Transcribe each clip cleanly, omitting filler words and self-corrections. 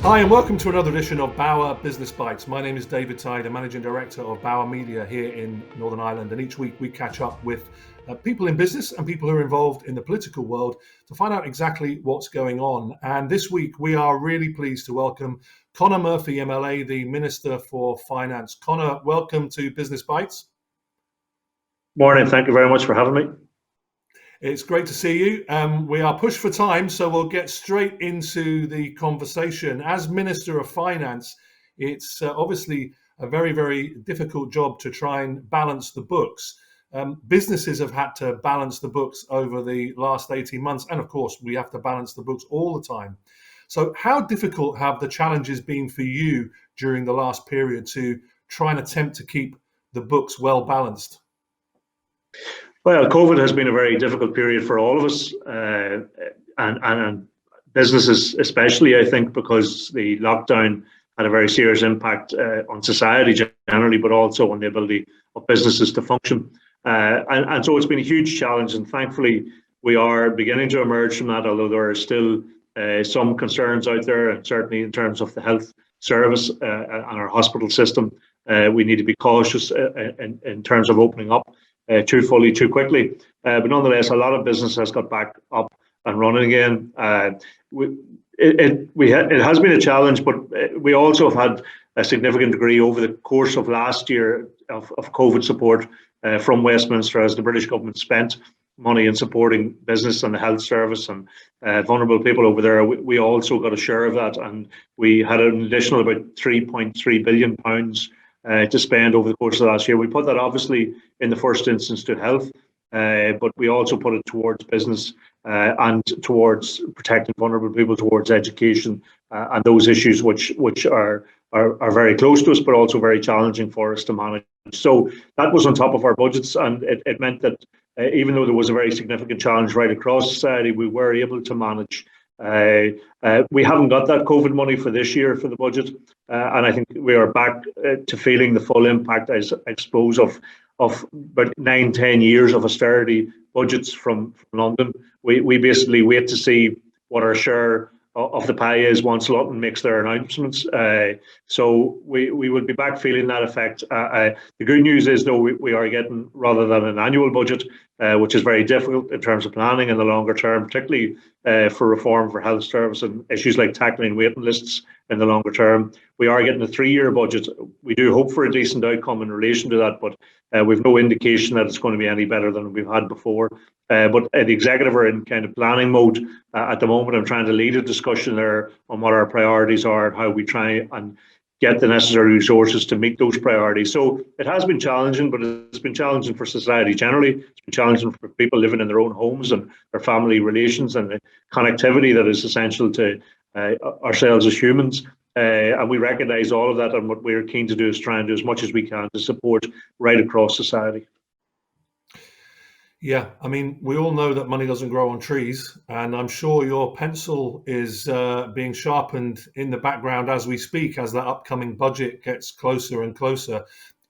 Hi and welcome to another edition of Bauer Business Bites. My name is David Tighe, Managing Director of Bauer Media here in Northern Ireland, and each week we catch up with people in business and people who are involved in the political world to find out exactly what's going on. And this week we are really pleased to welcome Conor Murphy, MLA, the Minister for Finance. Conor, welcome to Business Bites. Morning, thank you very much for having me. It's great to see you. We are pushed for time, so we'll get straight into the conversation. As Minister of Finance, it's obviously a very, very difficult job to try and balance the books. Businesses have had to balance the books over the last 18 months, and of course, we have to balance the books all the time. So how difficult have the challenges been for you during the last period to try and attempt to keep the books well balanced? Well, COVID has been a very difficult period for all of us, and businesses especially, I think, because the lockdown had a very serious impact on society generally, but also on the ability of businesses to function. And so it's been a huge challenge, and thankfully we are beginning to emerge from that, although there are still some concerns out there, and certainly in terms of the health service and our hospital system, we need to be cautious in terms of opening up too fully, too quickly. But nonetheless, a lot of business has got back up and running again. It has been a challenge, but we also have had a significant degree over the course of last year of COVID support from Westminster, as the British government spent money in supporting business and the health service and vulnerable people over there. We also got a share of that, and we had an additional about £3.3 billion to spend over the course of last year. We put that obviously in the first instance to health, but we also put it towards business and towards protecting vulnerable people, towards education and those issues which are very close to us, but also very challenging for us to manage. So that was on top of our budgets, and it meant that even though there was a very significant challenge right across society, we were able to manage. We haven't got that COVID money for this year for the budget, and I think we are back to feeling the full impact, I suppose, of about 9-10 years of austerity budgets from London. We basically wait to see what our share of the pie is once London makes their announcements. So we will be back feeling that effect. The good news is, though, we are getting, rather than an annual budget, which is very difficult in terms of planning in the longer term, particularly for reform for health service and issues like tackling waiting lists in the longer term. We are getting a 3-year budget. We do hope for a decent outcome in relation to that, but we've no indication that it's going to be any better than we've had before. But the executive are in kind of planning mode at the moment. I'm trying to lead a discussion there on what our priorities are and how we try and get the necessary resources to meet those priorities. So it has been challenging, but it's been challenging for society generally. It's been challenging for people living in their own homes and their family relations and the connectivity that is essential to ourselves as humans. And we recognise all of that, and what we're keen to do is try and do as much as we can to support right across society. Yeah, I mean, we all know that money doesn't grow on trees, and I'm sure your pencil is being sharpened in the background as we speak, as that upcoming budget gets closer and closer.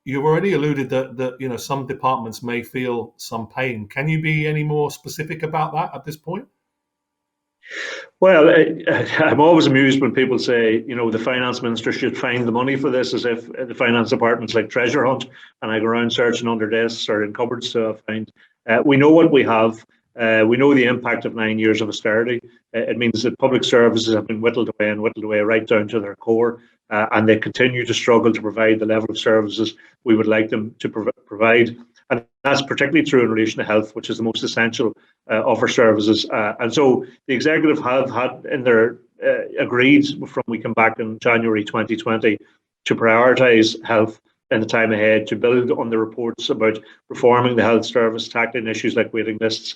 You've already alluded that some departments may feel some pain. Can you be any more specific about that at this point? Well, I'm always amused when people say, the finance minister should find the money for this, as if the finance department's like treasure hunt, and I go around searching under desks or in cupboards to find. We know what we have. We know the impact of 9 years of austerity. It means that public services have been whittled away right down to their core, and they continue to struggle to provide the level of services we would like them to provide. And that's particularly true in relation to health, which is the most essential of our services. And so the executive have had in their agreed from we come back in January 2020 to prioritise health in the time ahead, to build on the reports about reforming the health service, tackling issues like waiting lists,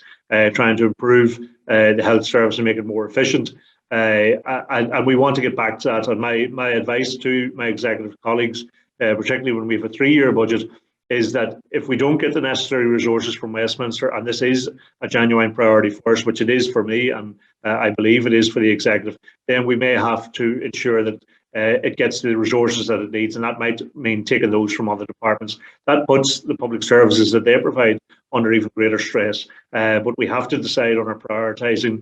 trying to improve the health service and make it more efficient. And we want to get back to that. And my advice to my executive colleagues, particularly when we have a 3-year budget, is that if we don't get the necessary resources from Westminster, and this is a genuine priority for us, which it is for me, and I believe it is for the executive, then we may have to ensure that it gets the resources that it needs, and that might mean taking those from other departments. That puts the public services that they provide under even greater stress. But we have to decide on our prioritising.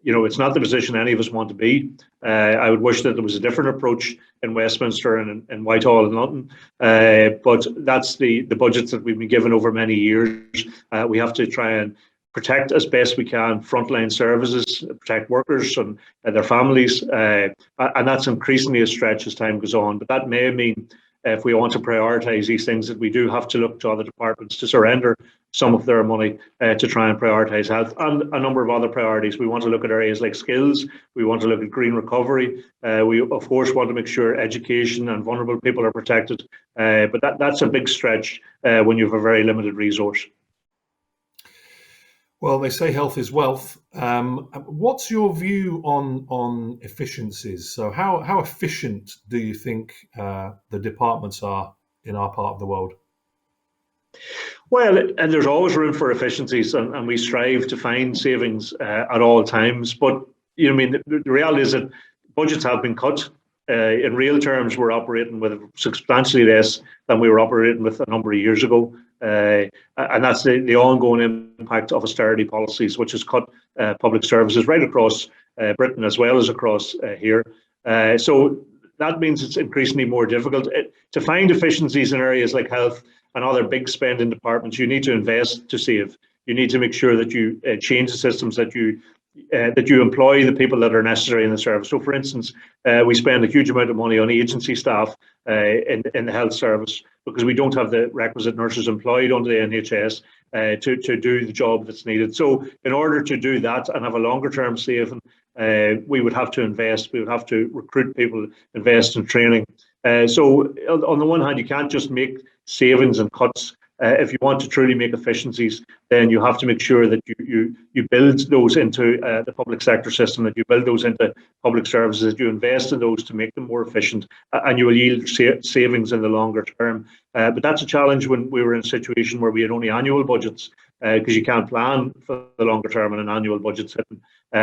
it's not the position any of us want to be. I would wish that there was a different approach in Westminster and in Whitehall and London, but that's the budgets that we've been given over many years. We have to try and protect as best we can frontline services, protect workers and their families, and that's increasingly a stretch as time goes on. But that may mean if we want to prioritise these things, that we do have to look to other departments to surrender some of their money to try and prioritise health and a number of other priorities. We want to look at areas like skills. We want to look at green recovery. We, of course, want to make sure education and vulnerable people are protected. But that's a big stretch when you have a very limited resource. Well, they say health is wealth. What's your view on efficiencies? So how efficient do you think the departments are in our part of the world? Well, and there's always room for efficiencies, and we strive to find savings at all times. But the reality is that budgets have been cut. In real terms, we're operating with substantially less than we were operating with a number of years ago. And that's the ongoing impact of austerity policies, which has cut public services right across Britain as well as across here. So that means it's increasingly more difficult to find efficiencies in areas like health and other big spending departments. You need to invest to save. You need to make sure that you change the systems, that you employ the people that are necessary in the service. So, for instance, we spend a huge amount of money on agency staff in the health service because we don't have the requisite nurses employed under the NHS to do the job that's needed. So, in order to do that and have a longer term saving, we would have to invest. We would have to recruit people, invest in training. So, on the one hand, you can't just make savings and cuts. If you want to truly make efficiencies, then you have to make sure that you build those into the public sector system, that you build those into public services, that you invest in those to make them more efficient, and you will yield savings in the longer term. But that's a challenge when we were in a situation where we had only annual budgets, because you can't plan for the longer term in an annual budget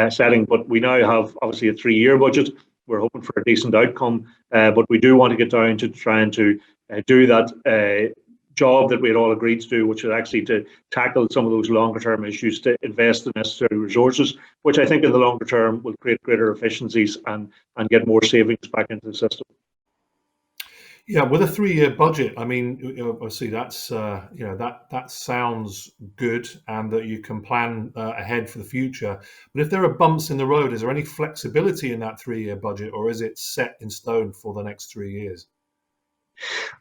setting. But we now have obviously a 3-year budget. We're hoping for a decent outcome, but we do want to get down to trying to do that job that we had all agreed to do, which is actually to tackle some of those longer term issues, to invest the necessary resources, which I think in the longer term will create greater efficiencies and get more savings back into the system. Yeah, with a 3-year budget, I mean, obviously that's that sounds good, and that you can plan ahead for the future. But if there are bumps in the road, is there any flexibility in that 3-year budget, or is it set in stone for the next 3 years?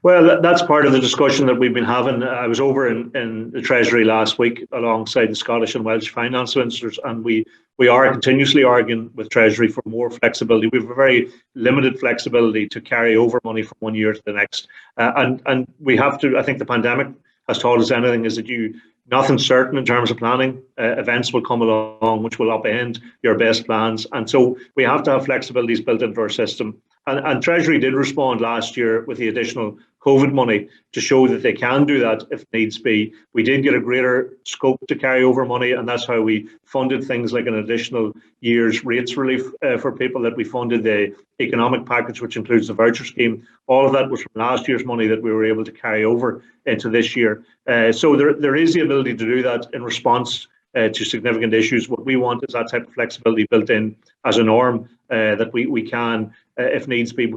Well, that's part of the discussion that we've been having. I was over in the Treasury last week alongside the Scottish and Welsh finance ministers, and we are continuously arguing with Treasury for more flexibility. We have a very limited flexibility to carry over money from one year to the next, and we have to. I think the pandemic has taught us anything is that nothing's certain in terms of planning. Events will come along which will upend your best plans, and so we have to have flexibilities built into our system. And Treasury did respond last year with the additional COVID money to show that they can do that if needs be. We did get a greater scope to carry over money, and that's how we funded things like an additional year's rates relief for people, that we funded the economic package, which includes the voucher scheme. All of that was from last year's money that we were able to carry over into this year. So there is the ability to do that in response to significant issues. What we want is that type of flexibility built in as a norm, that we can, if needs be,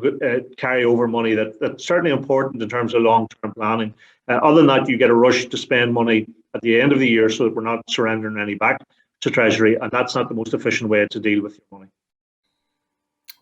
carry over money. That's certainly important in terms of long-term planning. Other than that, you get a rush to spend money at the end of the year so that we're not surrendering any back to Treasury, and that's not the most efficient way to deal with your money.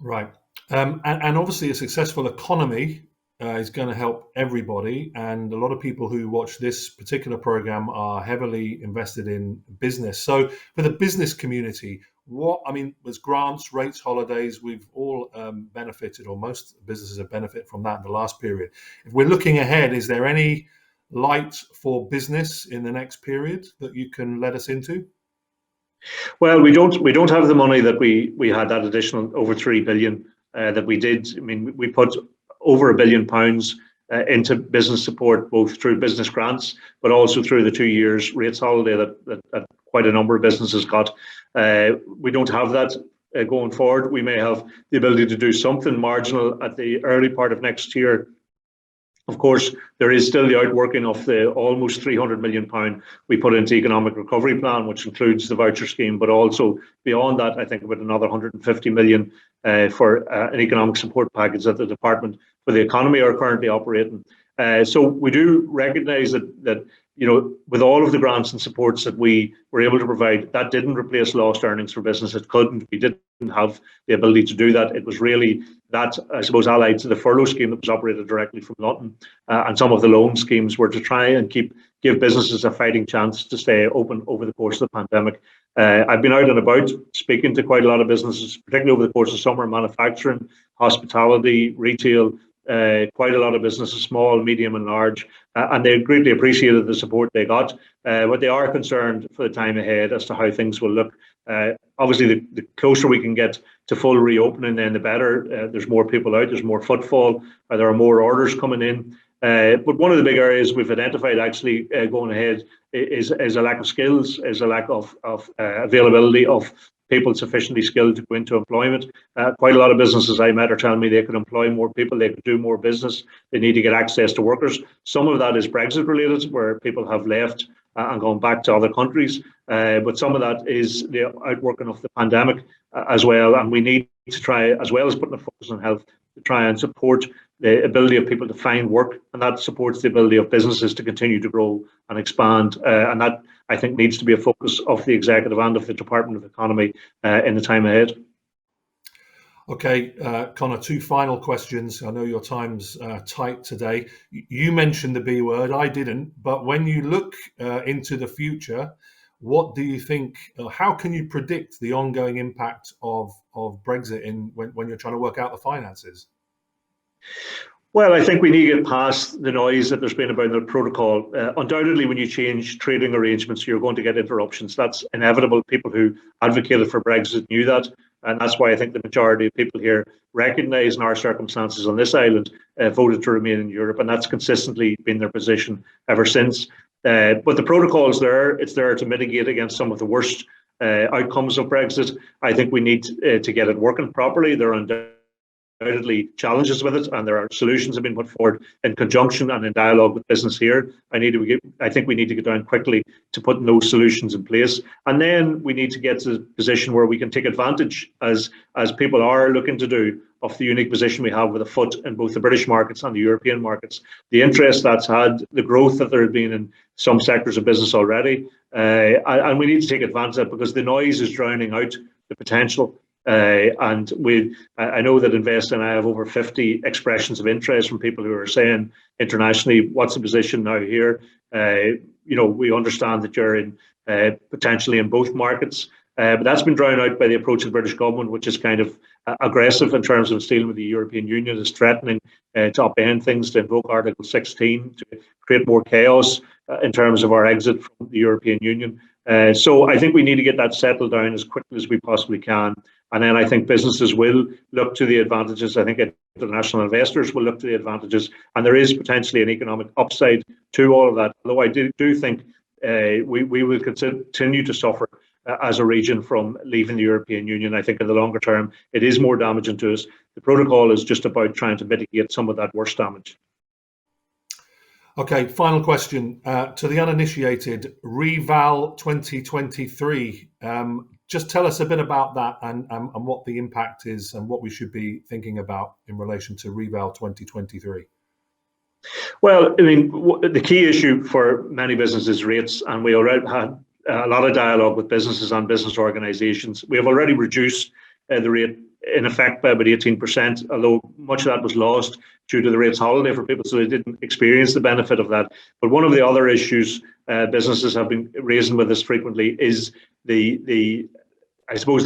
Right. And obviously a successful economy is going to help everybody, and a lot of people who watch this particular program are heavily invested in business. So for the business community, there's grants, rates, holidays. We've all benefited, or most businesses have benefited from that in the last period. If we're looking ahead, is there any light for business in the next period that you can let us into? Well, we don't have the money that we had, that additional over 3 billion that we did. I mean, we put over £1 billion into business support, both through business grants, but also through the 2 years rates holiday that quite a number of businesses got. We don't have that going forward. We may have the ability to do something marginal at the early part of next year Of course, there is still the outworking of the almost £300 million we put into economic recovery plan, which includes the voucher scheme, but also beyond that, I think about another 150 million for an economic support package that the Department for the Economy are currently operating. So we do recognise that with all of the grants and supports that we were able to provide, that didn't replace lost earnings for business. It couldn't. We didn't have the ability to do that. It was really that, I suppose, allied to the furlough scheme that was operated directly from London, and some of the loan schemes were to try and give businesses a fighting chance to stay open over the course of the pandemic. I've been out and about speaking to quite a lot of businesses, particularly over the course of summer, manufacturing, hospitality, retail, quite a lot of businesses, small, medium and large, and they greatly appreciated the support they got, but they are concerned for the time ahead as to how things will look. Obviously, the closer we can get to full reopening, then the better. There's more people out, there's more footfall, there are more orders coming in. But one of the big areas we've identified actually going ahead is a lack of skills, is a lack of availability of people sufficiently skilled to go into employment. Quite a lot of businesses I met are telling me they could employ more people, they could do more business, they need to get access to workers. Some of that is Brexit related, where people have left and gone back to other countries, but some of that is the outworking of the pandemic as well, and we need to try, as well as putting a focus on health, to try and support the ability of people to find work, and that supports the ability of businesses to continue to grow and expand, and that, I think, needs to be a focus of the executive and of the Department of Economy in the time ahead. Okay, Conor, two final questions. I know your time's tight today. You mentioned the B word, I didn't, but when you look into the future, what do you think, how can you predict the ongoing impact of Brexit when you're trying to work out the finances? Well, I think we need to get past the noise that there's been about the protocol. Undoubtedly, when you change trading arrangements, you're going to get interruptions. That's inevitable. People who advocated for Brexit knew that. And that's why I think the majority of people here recognise in our circumstances on this island voted to remain in Europe. And that's consistently been their position ever since. But the protocol is there. It's there to mitigate against some of the worst outcomes of Brexit. I think we need to get it working properly. There are undoubtedly challenges with it, and there are solutions have been put forward in conjunction and in dialogue with business here. I think we need to get down quickly to putting those solutions in place, and then we need to get to the position where we can take advantage, as people are looking to do, of the unique position we have with a foot in both the British markets and the European markets. The interest that's had, the growth that there has been in some sectors of business already, and we need to take advantage of that, because the noise is drowning out the potential. And I know that Invest and I have over 50 expressions of interest from people who are saying internationally, what's the position now here? We understand that you're in potentially in both markets, but that's been drowned out by the approach of the British government, which is kind of aggressive in terms of dealing with the European Union, is threatening to upend things, to invoke Article 16, to create more chaos in terms of our exit from the European Union. So I think we need to get that settled down as quickly as we possibly can. And then I think businesses will look to the advantages. I think international investors will look to the advantages. And there is potentially an economic upside to all of that. Although I do think we will continue to suffer as a region from leaving the European Union. I think in the longer term, it is more damaging to us. The protocol is just about trying to mitigate some of that worst damage. Okay, final question. To the uninitiated, Reval 2023. Just tell us a bit about that and what the impact is and what we should be thinking about in relation to Reval 2023. Well, I mean, the key issue for many businesses is rates, and we already had a lot of dialogue with businesses and business organisations. We have already reduced the rate in effect by about 18%, although much of that was lost due to the rates holiday for people, so they didn't experience the benefit of that. But one of the other issues businesses have been raising with us frequently is the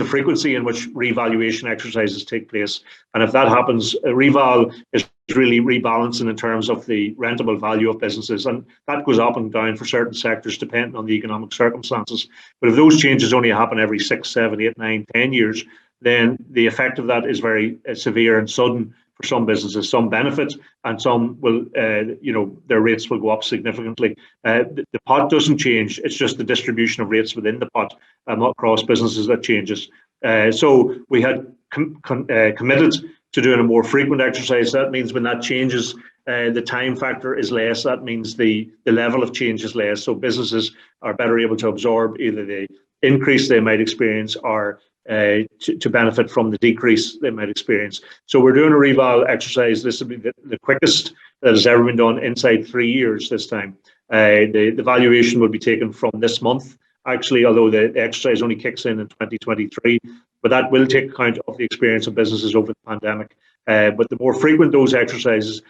frequency in which revaluation exercises take place. And if that happens, a reval is really rebalancing in terms of the rentable value of businesses. And that goes up and down for certain sectors depending on the economic circumstances. But if those changes only happen every 6, 7, 8, 9, 10 years, then the effect of that is very severe and sudden for some businesses. Some benefit and some will, their rates will go up significantly. The pot doesn't change. It's just the distribution of rates within the pot across businesses that changes. So we had committed to doing a more frequent exercise. That means when that changes, the time factor is less. That means the level of change is less. So businesses are better able to absorb either the increase they might experience or to benefit from the decrease they might experience. So we're doing a reval exercise. This will be the quickest that has ever been done inside 3 years this time. The valuation will be taken from this month, actually, although the exercise only kicks in 2023. But that will take account of the experience of businesses over the pandemic. But the more frequent those exercises,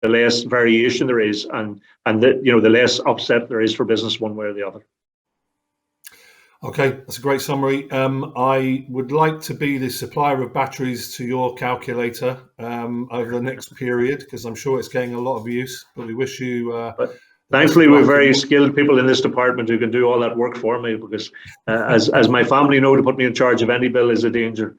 the less variation there is, and the less upset there is for business one way or the other. Okay, that's a great summary. I would like to be the supplier of batteries to your calculator over the next period, because I'm sure it's getting a lot of use. But we wish you. Thankfully, we're very skilled people in this department who can do all that work for me, because as my family know, to put me in charge of any bill is a danger.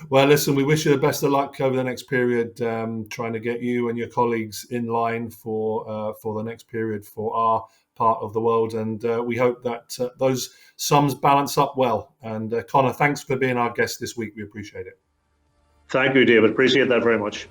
Well, listen, we wish you the best of luck over the next period, trying to get you and your colleagues in line for the next period for our part of the world. And we hope that those sums balance up well. And Conor, thanks for being our guest this week. We appreciate it. Thank you, David. Appreciate that very much.